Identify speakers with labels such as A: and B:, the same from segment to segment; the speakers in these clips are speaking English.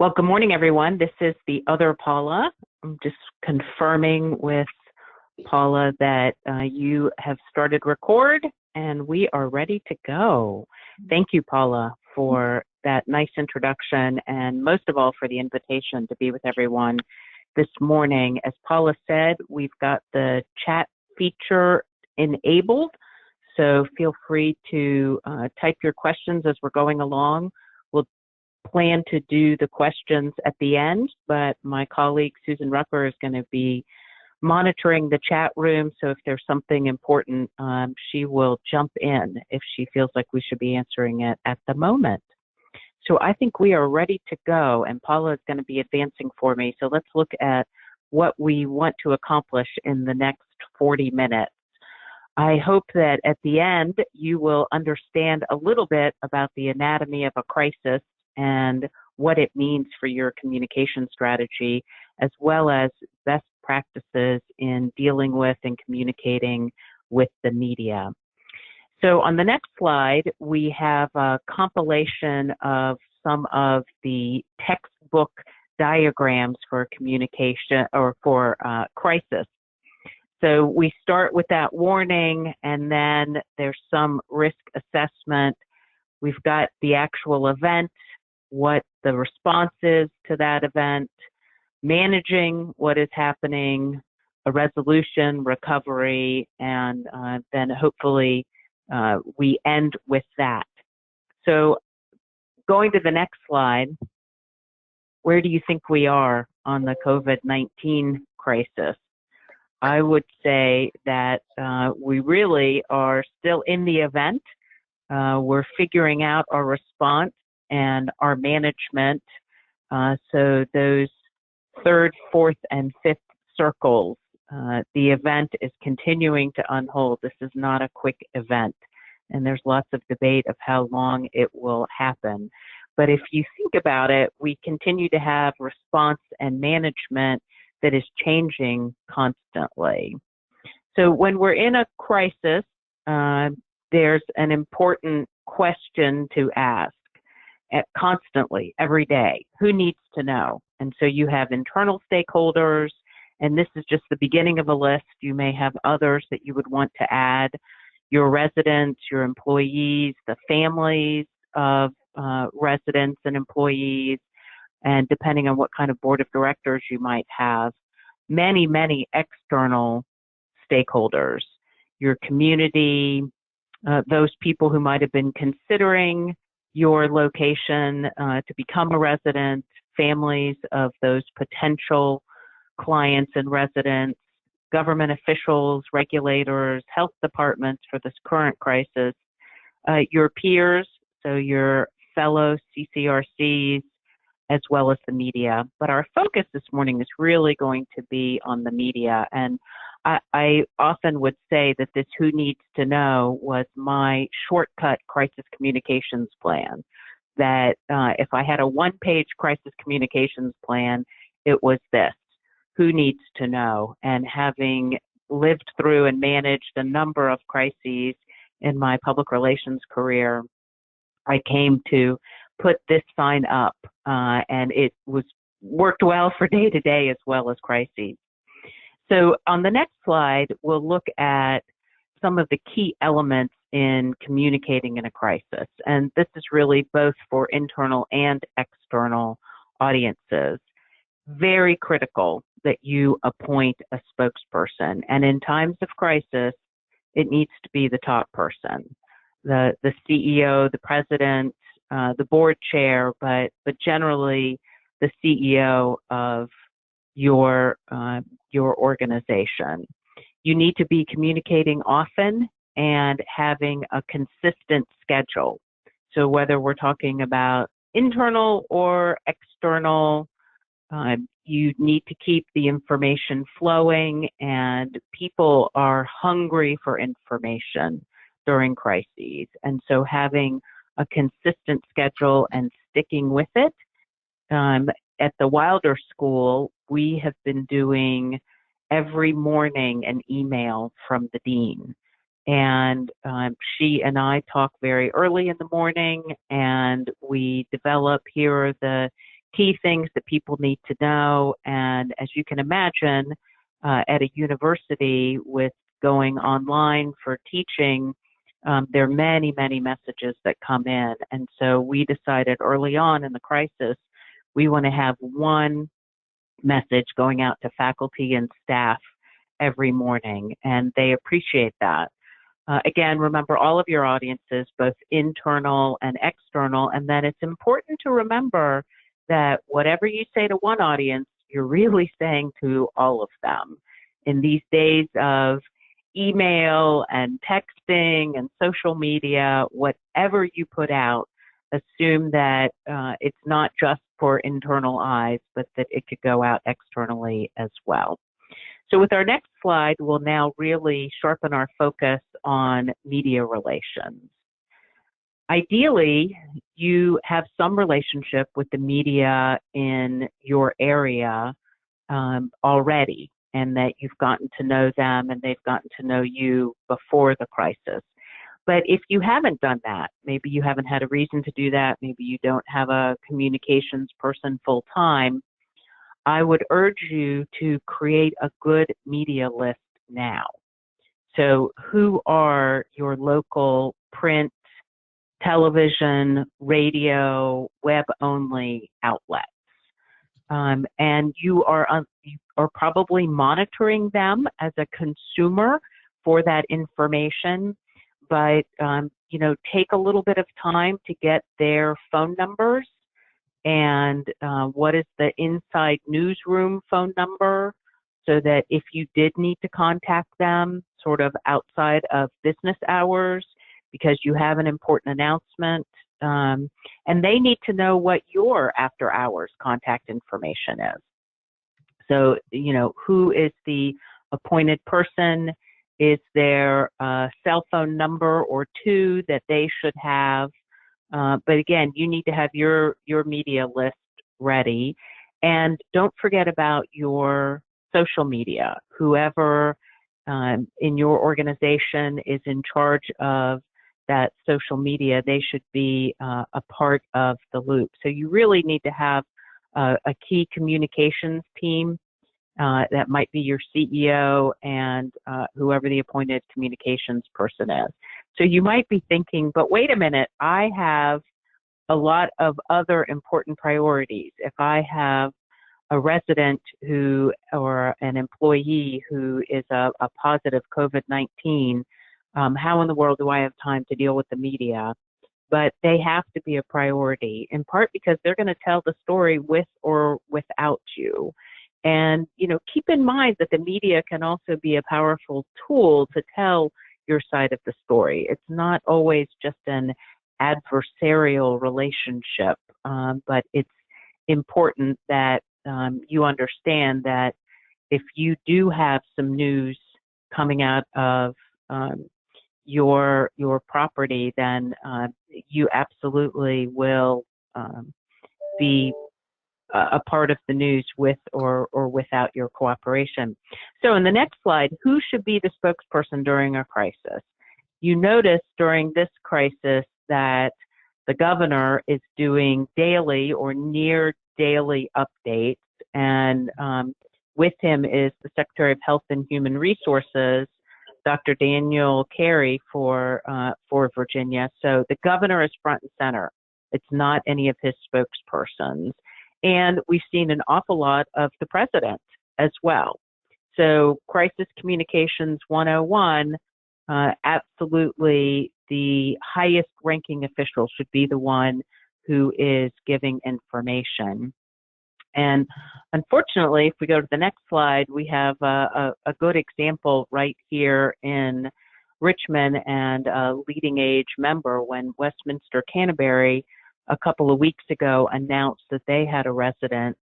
A: Well, good morning, everyone. This is the other Paula. I'm just confirming with Paula that you have started record and we are ready to go. Thank you, Paula, for that nice introduction and most of all for the invitation to be with everyone this morning. As Paula said, we've got the chat feature enabled, so feel free to type your questions as we're going along. We'll plan to do the questions at the end, but my colleague Susan Rucker is going to be monitoring the chat room, so if there's something important, she will jump in if she feels like we should be answering it at the moment. So I think we are ready to go, and Paula is going to be advancing for me. So let's look at what we want to accomplish in the next 40 minutes. I hope that at the end you will understand a little bit about the anatomy of a crisis and what it means for your communication strategy, as well as best practices in dealing with and communicating with the media. So on the next slide, we have a compilation of some of the textbook diagrams for communication or for crisis. So we start with that warning, and then there's some risk assessment. We've got the actual event, what the response is to that event, managing what is happening, a resolution, recovery, and then hopefully we end with that. So going to the next slide, where do you think we are on the COVID-19 crisis? I would say that we really are still in the event. We're figuring out our response and our management. So those third, fourth, and fifth circles, the event is continuing to unfold. This is not a quick event, and there's lots of debate of how long it will happen. But if you think about it, we continue to have response and management that is changing constantly. So when we're in a crisis, there's an important question to ask constantly, every day. Who needs to know? And so you have internal stakeholders, and this is just the beginning of a list. You may have others that you would want to add. Your residents, your employees, the families of residents and employees, and depending on what kind of board of directors you might have, many, many external stakeholders, your community, those people who might have been considering your location to become a resident, families of those potential clients and residents, government officials, regulators, health departments for this current crisis, your peers, so your fellow CCRCs, as well as the media. But our focus this morning is really going to be on the media. And I often would say that this who needs to know was my shortcut crisis communications plan, that if I had a one-page crisis communications plan, it was this: who needs to know. And having lived through and managed a number of crises in my public relations career, I came to put this sign up, and it worked well for day-to-day as well as crises. So on the next slide, we'll look at some of the key elements in communicating in a crisis. And this is really both for internal and external audiences. Very critical that you appoint a spokesperson. And in times of crisis, it needs to be the top person, the CEO, the president, the board chair, but generally the CEO of your organization. You need to be communicating often and having a consistent schedule. So whether we're talking about internal or external, you need to keep the information flowing, and people are hungry for information during crises. And so having a consistent schedule and sticking with it. At the Wilder School, we have been doing every morning an email from the dean. And she and I talk very early in the morning, and we develop, here are the key things that people need to know. And as you can imagine, at a university with going online for teaching, there are many, many messages that come in. And so we decided early on in the crisis, we want to have one message going out to faculty and staff every morning, and they appreciate that. Again, remember all of your audiences, both internal and external, and then it's important to remember that whatever you say to one audience, you're really saying to all of them. In these days of email and texting and social media, whatever you put out, assume that it's not just for internal eyes, but that it could go out externally as well. So with our next slide, we'll now really sharpen our focus on media relations. Ideally, you have some relationship with the media in your area already, and that you've gotten to know them and they've gotten to know you before the crisis. But if you haven't done that, maybe you haven't had a reason to do that, maybe you don't have a communications person full time, I would urge you to create a good media list now. So who are your local print, television, radio, web-only outlets? And you are probably monitoring them as a consumer for that information, but take a little bit of time to get their phone numbers and what is the inside newsroom phone number, so that if you did need to contact them sort of outside of business hours because you have an important announcement, and they need to know what your after hours contact information is. So, who is the appointed person? Is there a cell phone number or two that they should have? But again, you need to have your media list ready. And don't forget about your social media. Whoever in your organization is in charge of that social media, they should be a part of the loop. So you really need to have a key communications team. That might be your CEO and whoever the appointed communications person is. So you might be thinking, but wait a minute, I have a lot of other important priorities. If I have a resident or an employee who is a positive COVID-19, how in the world do I have time to deal with the media? But they have to be a priority, in part because they're going to tell the story with or without you. And, keep in mind that the media can also be a powerful tool to tell your side of the story. It's not always just an adversarial relationship, but it's important that you understand that if you do have some news coming out of your property, then you absolutely will be a part of the news with or without your cooperation. So in the next slide, who should be the spokesperson during a crisis? You notice during this crisis that the governor is doing daily or near daily updates, and with him is the Secretary of Health and Human Resources, Dr. Daniel Carey for Virginia. So the governor is front and center. It's not any of his spokespersons. And we've seen an awful lot of the president as well. So Crisis Communications 101, absolutely the highest ranking official should be the one who is giving information. And unfortunately, if we go to the next slide, we have a good example right here in Richmond and a LeadingAge member when Westminster Canterbury a couple of weeks ago announced that they had a resident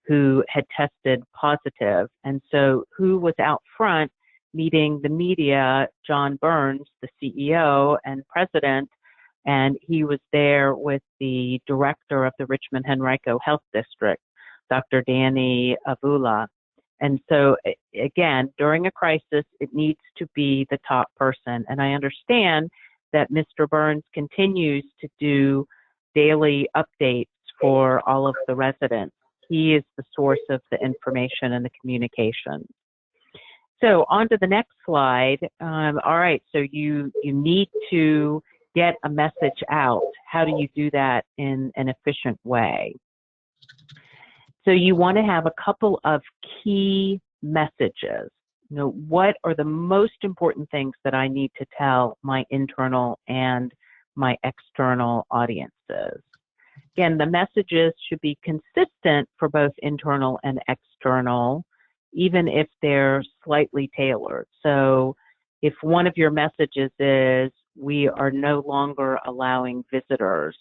A: who had tested positive. And so who was out front meeting the media? John Burns, the CEO and president, and he was there with the director of the Richmond Henrico Health District, Dr. Danny Avula. And so again, during a crisis, it needs to be the top person. And I understand that Mr. Burns continues to do daily updates for all of the residents. He is the source of the information and the communication. So on to the next slide. All right, so you need to get a message out. How do you do that in an efficient way? So you want to have a couple of key messages. You know, what are the most important things that I need to tell my internal and my external audiences? Again, the messages should be consistent for both internal and external, even if they're slightly tailored. So if one of your messages is, we are no longer allowing visitors,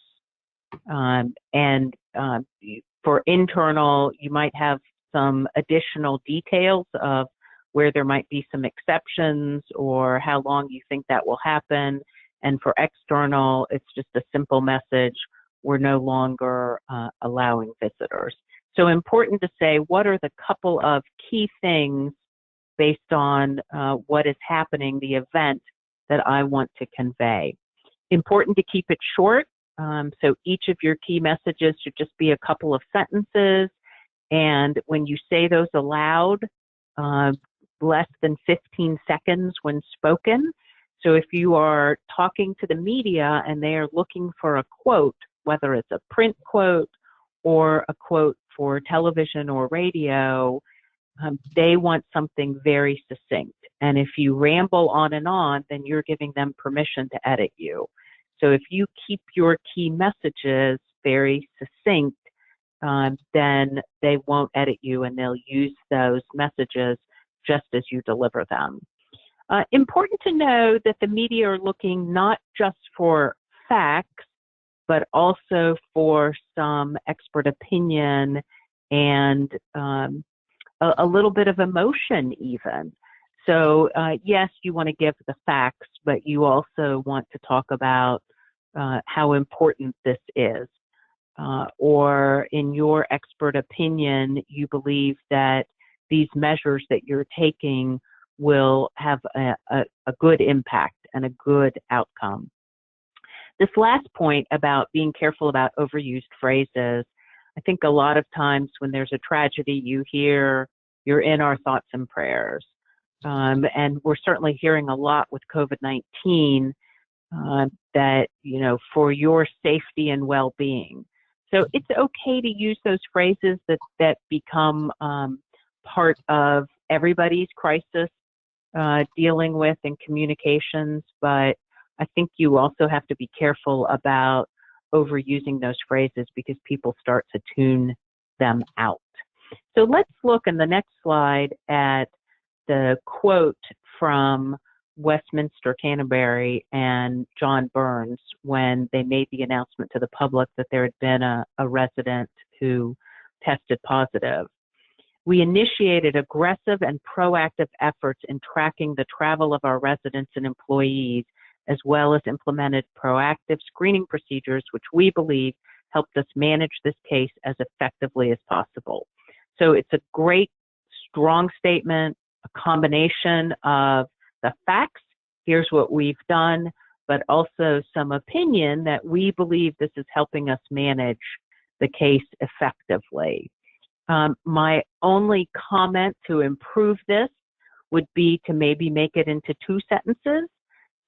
A: for internal, you might have some additional details of where there might be some exceptions or how long you think that will happen. And for external, it's just a simple message, we're no longer allowing visitors. So important to say, what are the couple of key things based on what is happening, the event that I want to convey. Important to keep it short. So each of your key messages should just be a couple of sentences. And when you say those aloud, less than 15 seconds when spoken. So if you are talking to the media and they are looking for a quote, whether it's a print quote or a quote for television or radio, they want something very succinct. And if you ramble on and on, then you're giving them permission to edit you. So if you keep your key messages very succinct, then they won't edit you and they'll use those messages just as you deliver them. Important to know that the media are looking not just for facts, but also for some expert opinion and a little bit of emotion even. So yes, you want to give the facts, but you also want to talk about how important this is. Or in your expert opinion, you believe that these measures that you're taking will have a good impact and a good outcome. This last point about being careful about overused phrases, I think a lot of times when there's a tragedy, you hear, you're in our thoughts and prayers. And we're certainly hearing a lot with COVID-19 that, you know, for your safety and well-being. So it's okay to use those phrases that become part of everybody's crisis dealing with in communications, but I think you also have to be careful about overusing those phrases because people start to tune them out. So let's look in the next slide at the quote from Westminster, Canterbury, and John Burns when they made the announcement to the public that there had been a resident who tested positive. We initiated aggressive and proactive efforts in tracking the travel of our residents and employees, as well as implemented proactive screening procedures, which we believe helped us manage this case as effectively as possible. So it's a great, strong statement, a combination of the facts, here's what we've done, but also some opinion that we believe this is helping us manage the case effectively. My only comment to improve this would be to maybe make it into 2 sentences.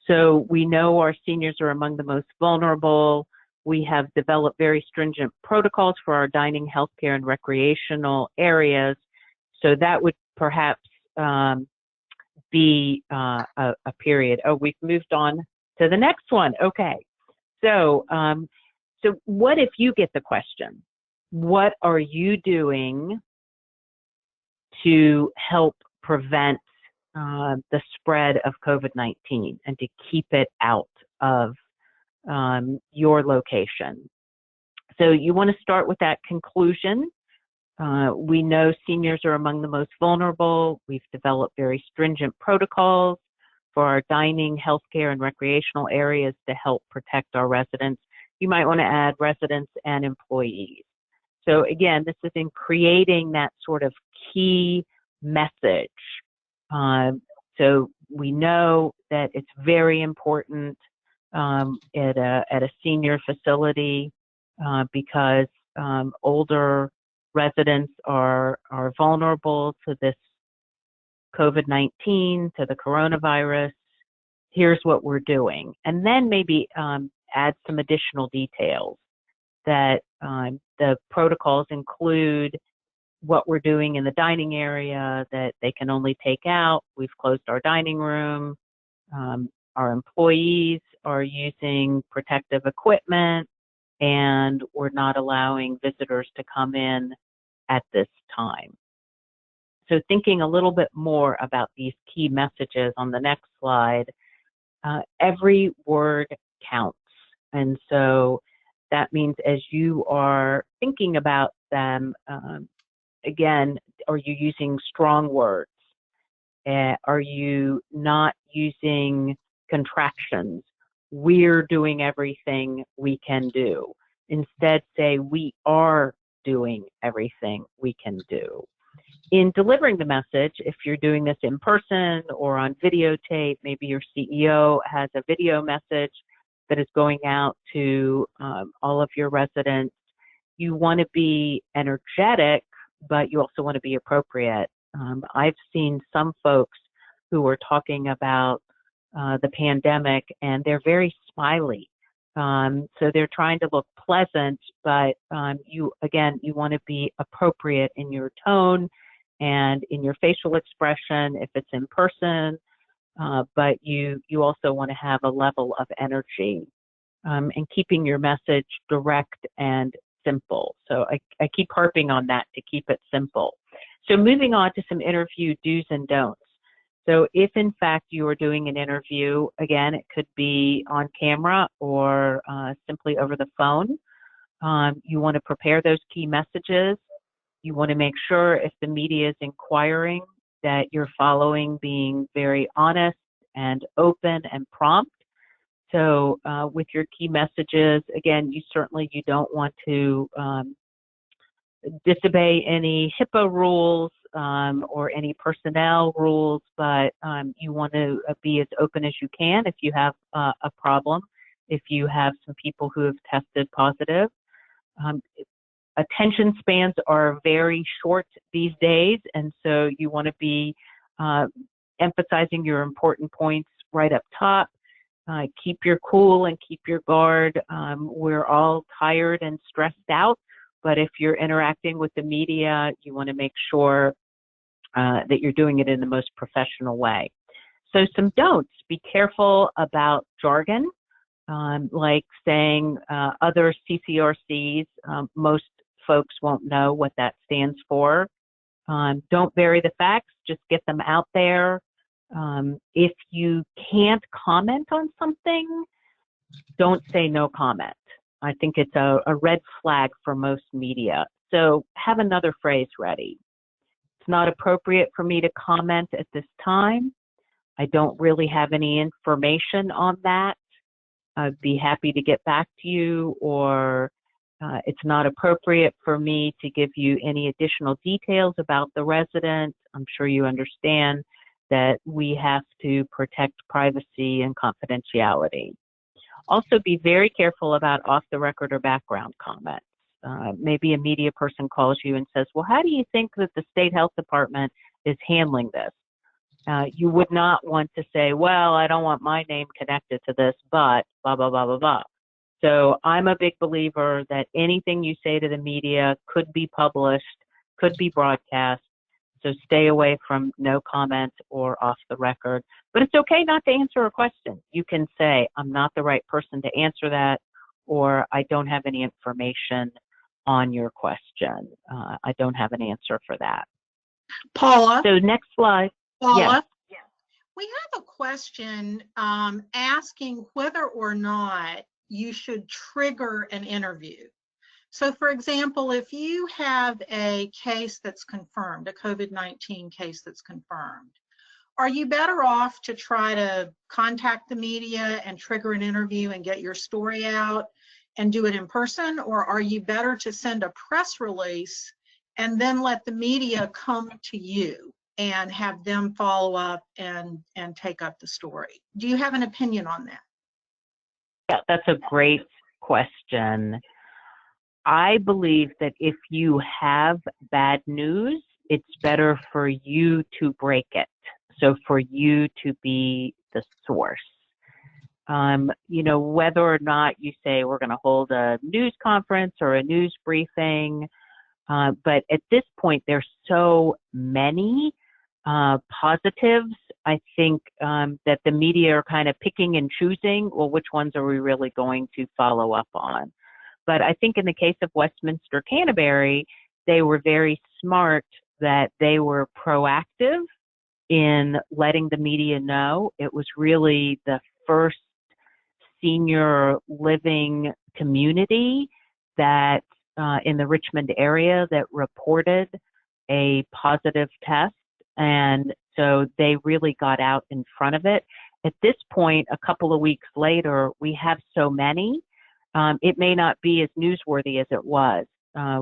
A: So we know our seniors are among the most vulnerable. We have developed very stringent protocols for our dining, healthcare, and recreational areas. So that would perhaps be a period. Oh, we've moved on to the next one. Okay. So, so what if you get the question? What are you doing to help prevent the spread of COVID-19 and to keep it out of your location? So you want to start with that conclusion. We know seniors are among the most vulnerable. We've developed very stringent protocols for our dining, healthcare, and recreational areas to help protect our residents. You might want to add residents and employees. So again, this is in creating that sort of key message. So we know that it's very important at a senior facility because older residents are vulnerable to this COVID-19, to the coronavirus. Here's what we're doing. And then maybe add some additional details that the protocols include what we're doing in the dining area, that they can only take out. We've closed our dining room. Our employees are using protective equipment, and we're not allowing visitors to come in at this time. So thinking a little bit more about these key messages on the next slide, every word counts. And so that means as you are thinking about them, again, are you using strong words? Are you not using contractions? We're doing everything we can do. Instead, say, we are doing everything we can do. In delivering the message, if you're doing this in person or on videotape, maybe your CEO has a video message that is going out to all of your residents, you want to be energetic, but you also want to be appropriate. I've seen some folks who are talking about the pandemic, and they're very smiley. So they're trying to look pleasant, but you want to be appropriate in your tone and in your facial expression if it's in person, but you also want to have a level of energy and keeping your message direct and simple. So I keep harping on that to keep it simple. So moving on to some interview do's and don'ts. So if in fact you are doing an interview, again, it could be on camera or simply over the phone, you want to prepare those key messages. You want to make sure if the media is inquiring that you're following being very honest and open and prompt. So with your key messages, again, you don't want to disobey any HIPAA rules or any personnel rules, but you want to be as open as you can if you have a problem, if you have some people who have tested positive. Attention spans are very short these days, and so you want to be emphasizing your important points right up top. Keep your cool and keep your guard. We're all tired and stressed out, but if you're interacting with the media, you want to make sure that you're doing it in the most professional way. So some don'ts: be careful about jargon, like saying other CCRCs. Most folks won't know what that stands for. Don't bury the facts, just get them out there. If you can't comment on something, don't say no comment. I think it's a red flag for most media. So have another phrase ready. It's not appropriate for me to comment at this time. I don't really have any information on that. I'd be happy to get back to you, or it's not appropriate for me to give you any additional details about the resident. I'm sure you understand that we have to protect privacy and confidentiality. Also, be very careful about off-the-record or background comments. Maybe a media person calls you and says, well, how do you think that the state health department is handling this? You would not want to say, well, I don't want my name connected to this, but blah, blah, blah, blah, blah. So I'm a big believer that anything you say to the media could be published, could be broadcast. So stay away from no comment or off the record. But it's okay not to answer a question. You can say, I'm not the right person to answer that, or I don't have any information on your question. I don't have an answer for that.
B: Paula.
A: So next slide.
B: Paula, yes. We have a question asking whether or not you should trigger an interview. So for example, if you have a case that's confirmed, a COVID-19 case that's confirmed, are you better off to try to contact the media and trigger an interview and get your story out and do it in person? Or are you better to send a press release and then let the media come to you and have them follow up and take up the story? Do you have an opinion on that?
A: Yeah, that's a great question. I believe that if you have bad news, it's better for you to break it. So for you to be the source. Whether or not you say we're going to hold a news conference or a news briefing, but at this point, there's so many positives. I think that the media are kind of picking and choosing, well, which ones are we really going to follow up on? But I think in the case of Westminster Canterbury, they were very smart that they were proactive in letting the media know. It was really the first senior living community that in the Richmond area that reported a positive test. And so they really got out in front of it. At this point, a couple of weeks later, we have so many. It may not be as newsworthy as it was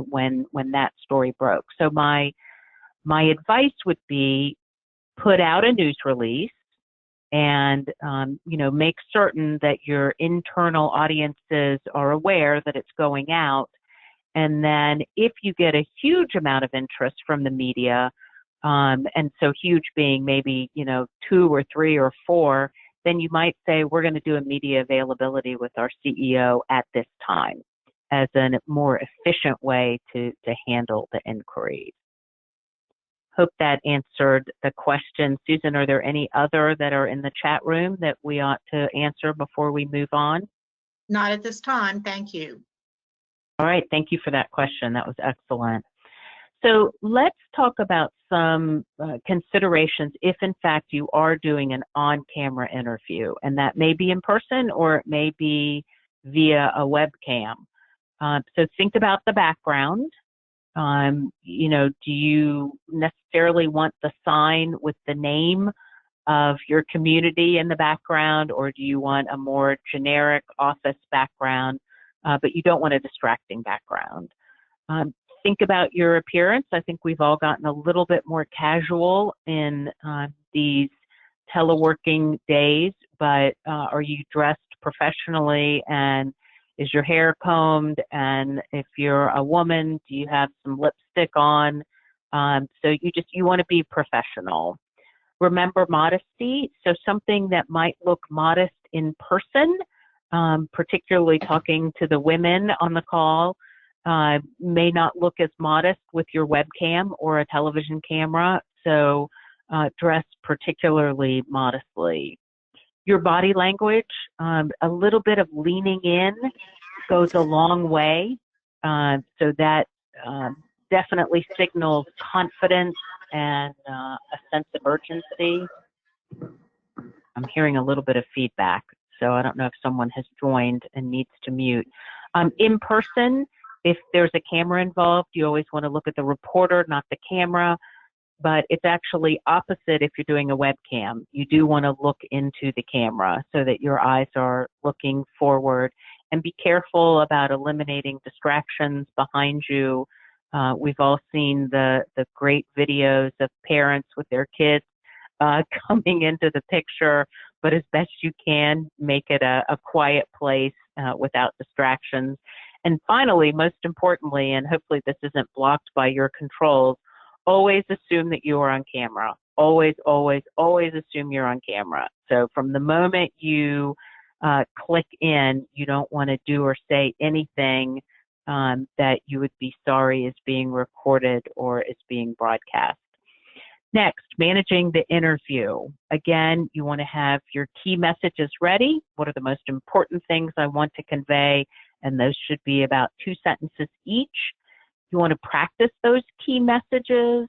A: when that story broke. So my advice would be put out a news release and make certain that your internal audiences are aware that it's going out. And then if you get a huge amount of interest from the media, and so huge being maybe 2 or 3 or 4, then you might say we're going to do a media availability with our CEO at this time as a more efficient way to handle the inquiries. Hope that answered the question. Susan, are there any other that are in the chat room that we ought to answer before we move on?
B: Not at this time, thank you.
A: All right, thank you for that question. That was excellent. So let's talk about some considerations if in fact you are doing an on-camera interview, and that may be in person or it may be via a webcam. So think about the background. Do you necessarily want the sign with the name of your community in the background, or do you want a more generic office background, but you don't want a distracting background? Think about your appearance. I think we've all gotten a little bit more casual in these teleworking days, but are you dressed professionally, and is your hair combed? And if you're a woman, do you have some lipstick on? So you want to be professional. Remember modesty. So something that might look modest in person, particularly talking to the women on the call, may not look as modest with your webcam or a television camera. So dress particularly modestly. Your body language, a little bit of leaning in goes a long way. So that definitely signals confidence and a sense of urgency. I'm hearing a little bit of feedback, so I don't know if someone has joined and needs to mute. In person, if there's a camera involved, you always want to look at the reporter, not the camera. But it's actually opposite if you're doing a webcam. You do want to look into the camera so that your eyes are looking forward, and be careful about eliminating distractions behind you. We've all seen the great videos of parents with their kids coming into the picture, but as best you can, make it a quiet place without distractions. And finally, most importantly, and hopefully this isn't blocked by your controls, always assume that you are on camera. Always, always, always assume you're on camera. So from the moment you click in, you don't want to do or say anything that you would be sorry is being recorded or is being broadcast. Next, managing the interview. Again, you want to have your key messages ready. What are the most important things I want to convey? And those should be about 2 sentences each. You want to practice those key messages.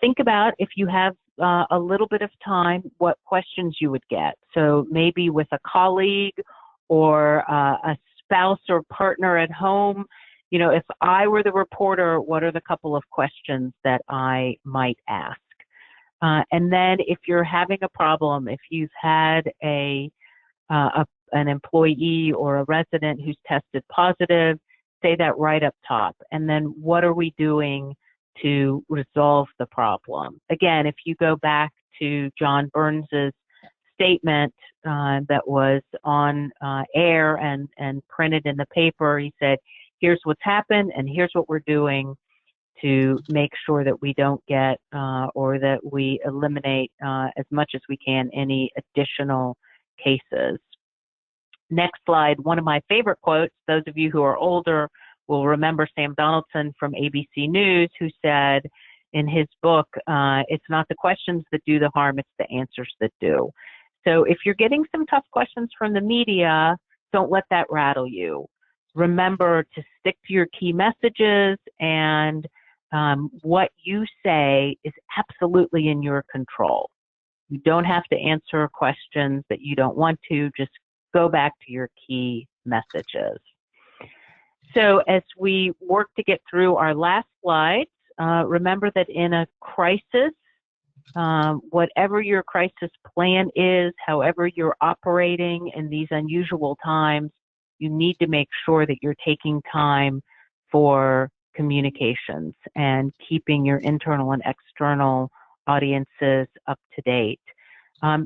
A: Think about, if you have a little bit of time, what questions you would get. So maybe with a colleague or a spouse or partner at home, if I were the reporter, what are the couple of questions that I might ask? And then if you're having a problem, if you've had an employee or a resident who's tested positive, say that right up top. And then what are we doing to resolve the problem? Again, if you go back to John Burns's statement that was on air and printed in the paper, he said here's what's happened and here's what we're doing to make sure that we don't get or that we eliminate as much as we can any additional cases. Next slide, one of my favorite quotes, those of you who are older will remember Sam Donaldson from ABC News, who said in his book, it's not the questions that do the harm, it's the answers that do. So if you're getting some tough questions from the media, don't let that rattle you. Remember to stick to your key messages, and what you say is absolutely in your control. You don't have to answer questions that you don't want to. Just go back to your key messages. So as we work to get through our last slides, remember that in a crisis, whatever your crisis plan is, however you're operating in these unusual times, you need to make sure that you're taking time for communications and keeping your internal and external audiences up to date.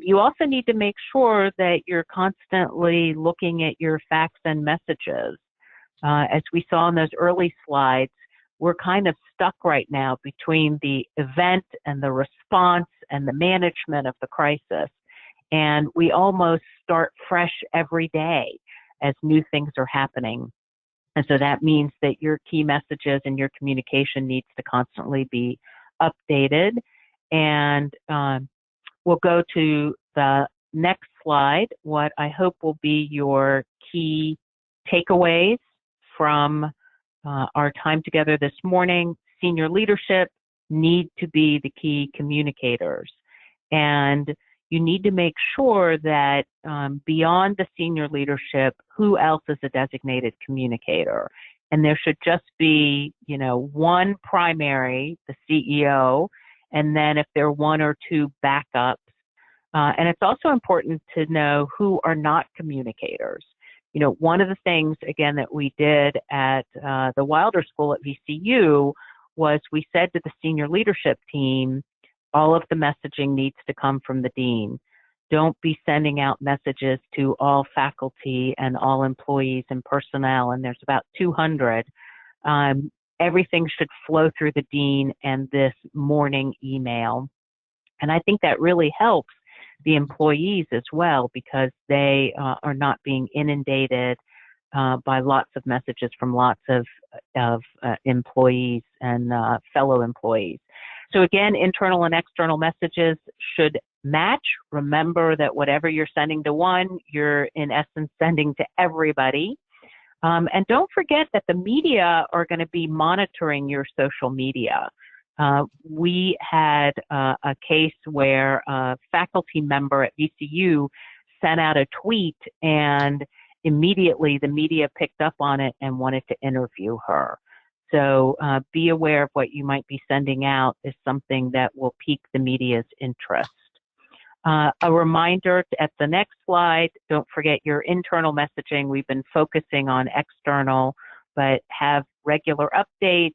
A: You also need to make sure that you're constantly looking at your facts and messages. As we saw in those early slides, we're kind of stuck right now between the event and the response and the management of the crisis. And we almost start fresh every day as new things are happening. And so that means that your key messages and your communication needs to constantly be updated. And we'll go to the next slide, what I hope will be your key takeaways from our time together this morning. Senior leadership need to be the key communicators. And you need to make sure that beyond the senior leadership, who else is a designated communicator? And there should just be, one primary, the CEO, and then if there are one or two backups. And it's also important to know who are not communicators. One of the things, again, that we did at the Wilder School at VCU was we said to the senior leadership team, all of the messaging needs to come from the dean. Don't be sending out messages to all faculty and all employees and personnel, and there's about 200. Everything should flow through the dean and this morning email. And I think that really helps the employees as well, because they are not being inundated by lots of messages from lots of employees and fellow employees. So again, internal and external messages should match. Remember that whatever you're sending to one, you're in essence sending to everybody. And don't forget that the media are going to be monitoring your social media. We had a case where a faculty member at VCU sent out a tweet, and immediately the media picked up on it and wanted to interview her. So be aware of what you might be sending out is something that will pique the media's interest. A reminder at the next slide, don't forget your internal messaging. We've been focusing on external, but have regular updates.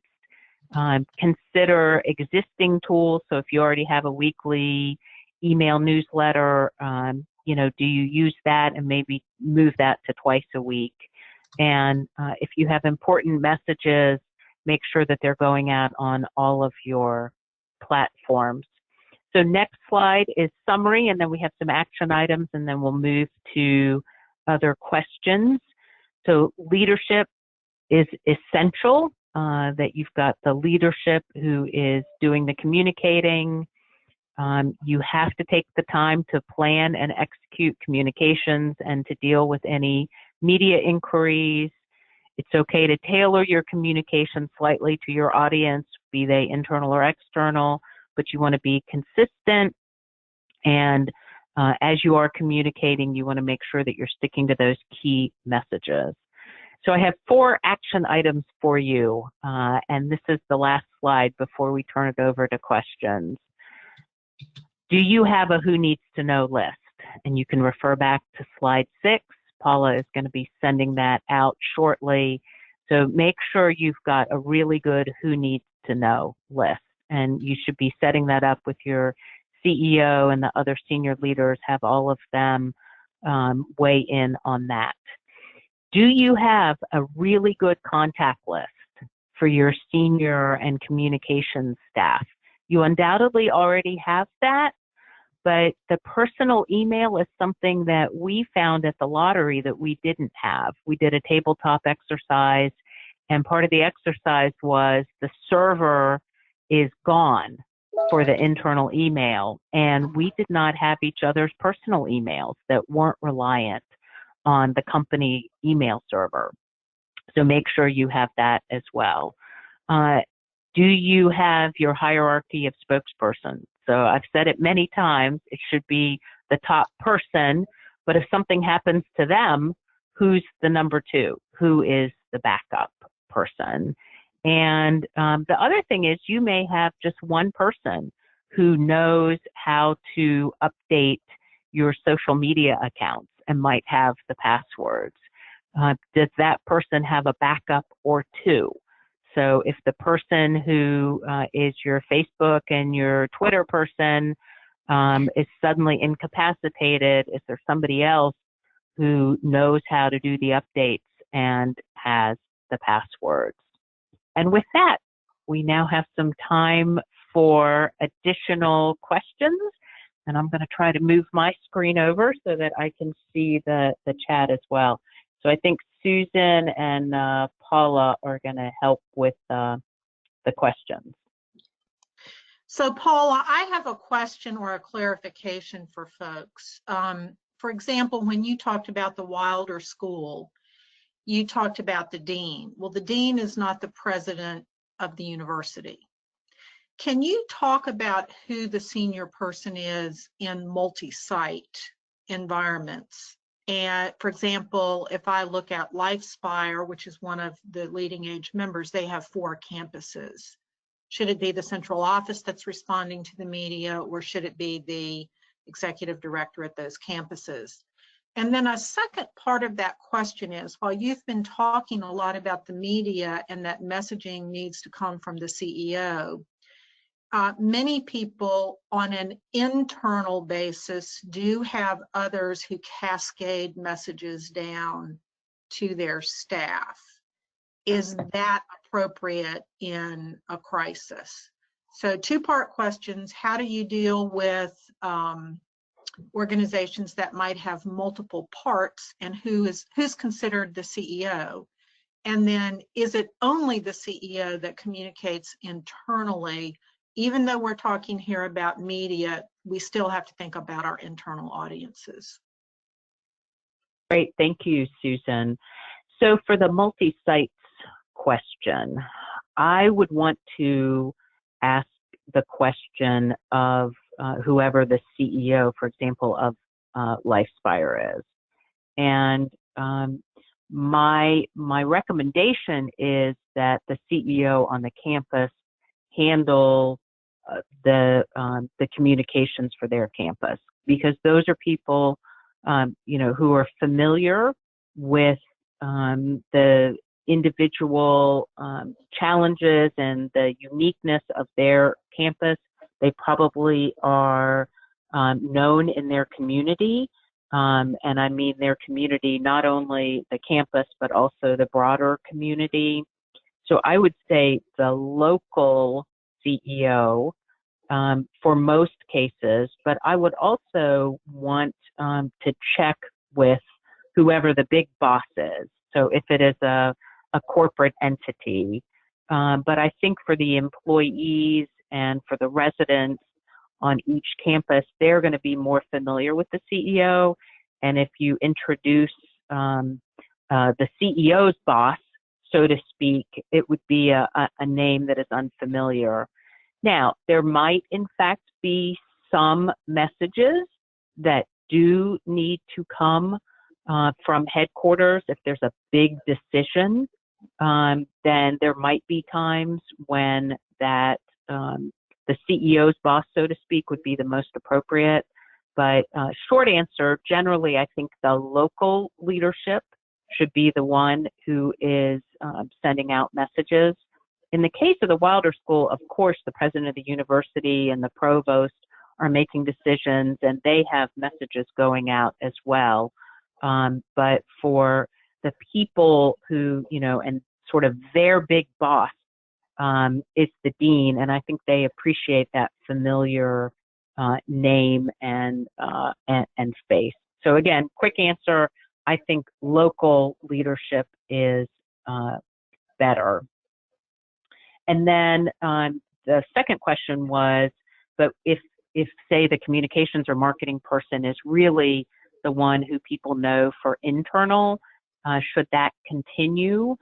A: Consider existing tools. So if you already have a weekly email newsletter, do you use that and maybe move that to twice a week? And if you have important messages, make sure that they're going out on all of your platforms. So next slide is summary, and then we have some action items, and then we'll move to other questions. So leadership is essential, that you've got the leadership who is doing the communicating. You have to take the time to plan and execute communications and to deal with any media inquiries. It's okay to tailor your communication slightly to your audience, be they internal or external, but you want to be consistent. And as you are communicating, you want to make sure that you're sticking to those key messages. So I have 4 action items for you, and this is the last slide before we turn it over to questions. Do you have a who needs to know list? And you can refer back to slide 6. Paula is going to be sending that out shortly. So make sure you've got a really good who needs to know list. And you should be setting that up with your CEO and the other senior leaders, have all of them weigh in on that. Do you have a really good contact list for your senior and communications staff? You undoubtedly already have that, but the personal email is something that we found at the lottery that we didn't have. We did a tabletop exercise, and part of the exercise was the server is gone for the internal email, and we did not have each other's personal emails that weren't reliant on the company email server. So make sure you have that as well. Do you have your hierarchy of spokespersons? So I've said it many times, it should be the top person, but if something happens to them, who's the number two? Who is the backup person? And the other thing is you may have just one person who knows how to update your social media accounts and might have the passwords. Does that person have a backup or two? So if the person who is your Facebook and your Twitter person is suddenly incapacitated, is there somebody else who knows how to do the updates and has the passwords? And with that, we now have some time for additional questions. And I'm going to try to move my screen over so that I can see the chat as well. So I think Susan and Paula are going to help with the questions.
B: So Paula, I have a question or a clarification for folks. For example, when you talked about the Wilder School, you talked about the dean. Well, the dean is not the president of the university. Can you talk about who the senior person is in multi-site environments? And for example, if I look at LifeSpire, which is one of the LeadingAge members, they have 4 campuses. Should it be the central office that's responding to the media, or should it be the executive director at those campuses? And then a second part of that question is, while you've been talking a lot about the media and that messaging needs to come from the CEO, many people on an internal basis do have others who cascade messages down to their staff. Is that appropriate in a crisis? So 2-part questions. How do you deal with organizations that might have multiple parts, and who's considered the CEO? And then is it only the CEO that communicates internally? Even though we're talking here about media, we still have to think about our internal audiences.
A: Great, thank you, Susan. So for the multi-sites question, I would want to ask the question of whoever the CEO, for example, of LifeSpire is. And my recommendation is that the CEO on the campus handle the communications for their campus, because those are people who are familiar with the individual challenges and the uniqueness of their campus. They probably are known in their community, and I mean their community, not only the campus, but also the broader community. So I would say the local CEO for most cases, but I would also want to check with whoever the big boss is. So if it is a corporate entity, but I think for the employees and for the residents on each campus, they're going to be more familiar with the CEO. And if you introduce the CEO's boss, so to speak, it would be a name that is unfamiliar. Now, there might in fact be some messages that do need to come from headquarters. If there's a big decision, then there might be times when that the CEO's boss, so to speak, would be the most appropriate. But short answer, generally, I think the local leadership should be the one who is sending out messages. In the case of the Wilder School, of course, the president of the university and the provost are making decisions, and they have messages going out as well. But for the people who, and sort of their big boss is the dean, and I think they appreciate that familiar name and face. So again, quick answer, I think local leadership is better. And then the second question was, but if say the communications or marketing person is really the one who people know for internal, should that continue?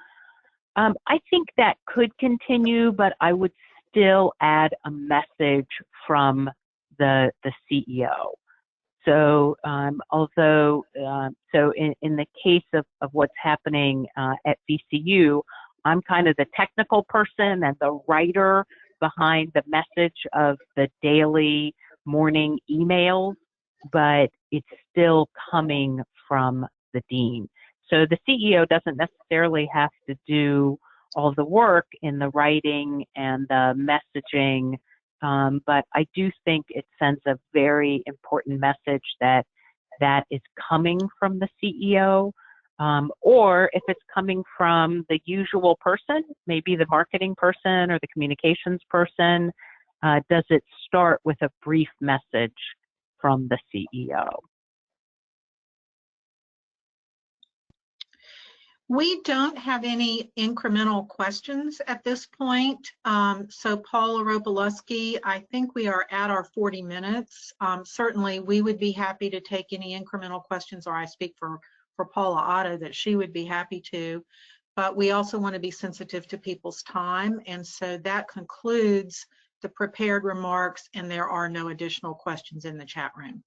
A: I think that could continue, but I would still add a message from the CEO. So although, so in the case of what's happening at VCU, I'm kind of the technical person and the writer behind the message of the daily morning emails, but it's still coming from the dean. So the CEO doesn't necessarily have to do all the work in the writing and the messaging, but I do think it sends a very important message that is coming from the CEO, or if it's coming from the usual person, maybe the marketing person or the communications person, does it start with a brief message from the CEO?
B: We don't have any incremental questions at this point. So Paula Robolewski, I think we are at our 40 minutes. Certainly we would be happy to take any incremental questions, or I speak for Paula Otto that she would be happy to, but we also want to be sensitive to people's time. And so that concludes the prepared remarks, and there are no additional questions in the chat room.